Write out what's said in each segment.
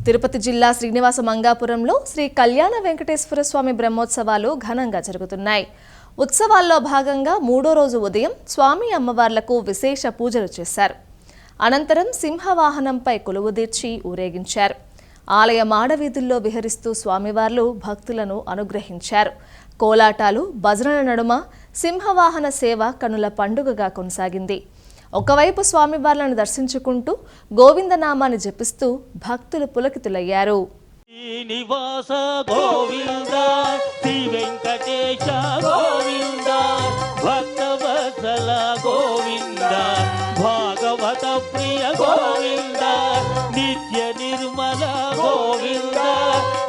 తిరుపతి జిల్లా శ్రీనివాస మంగాపురంలో శ్రీ కళ్యాణ వెంకటేశ్వర స్వామి బ్రహ్మోత్సవాలు ఘనంగా జరుగుతున్నాయి. ఉత్సవాల్లో భాగంగా 3వ రోజు ఉదయం స్వామి అమ్మవార్లకు విశేష పూజలు చేశారు. అనంతరం సింహవాహనంపై కొలువుదీర్చి ఊరేగించారు. ఆలయ మాడవీధుల్లో విహరిస్తూ స్వామివార్లు భక్తులను అనుగ్రహించారు. కోలాటాలు, భజనల నడుమ సింహవాహన సేవ కనుల పండుగగా కొనసాగింది. ఒకవైపు స్వామివార్లను దర్శించుకుంటూ గోవిందనామాన్ని జపిస్తూ భక్తులు పులకితులయ్యారు. శ్రీనివాస గోవింద, శ్రీ వెంకటేశ గోవింద, భక్తవత్సల గోవింద, భాగవత ప్రియ గోవింద, నిత్య నిర్మల గోవింద,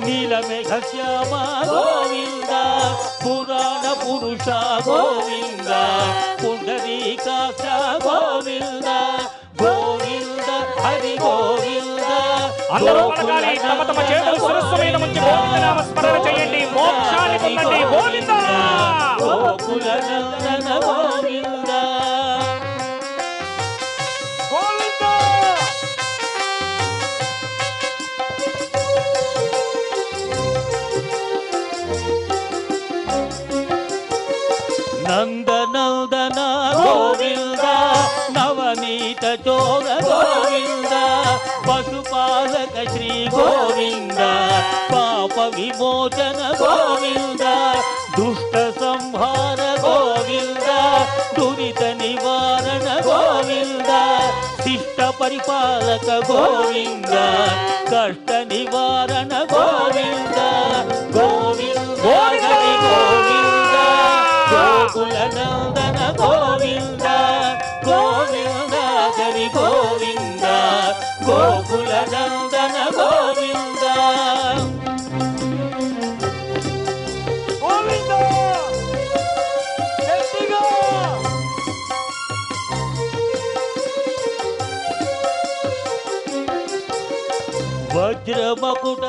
నీలమేఘ శ్యామ గోవింద, పురాణ పురుష గోవింద, పుండరీకాక్ష గోవింద, గోవింద హరి గోవింద. అందరూ పలకాలి, తమ తమ చేతులు శిరస్సు మీద ఉంచి గోవిందనామ స్మరణ చేయండి. మోక్షాన్ని పొందండి. గోవింద గోకుల నందన గోవింద గోవింద. నందనందన గోవింద, నవనీత చోర గోవింద, పశుపాలక శ్రీ గోవింద, పాప విమోచన గోవింద, దుష్ట సంహార గోవింద, దురిత నివారణ గోవింద, శిష్ట పరిపాలక గోవింద, కష్ట నివారణ గోవింద, గోవింద హరి గోవింద, గోకుల నందన గోవింద, గోవింద హరి గోవింద, గోకుల నందన గోవింద. గోవింద గట్టిగా. వజ్రమకుట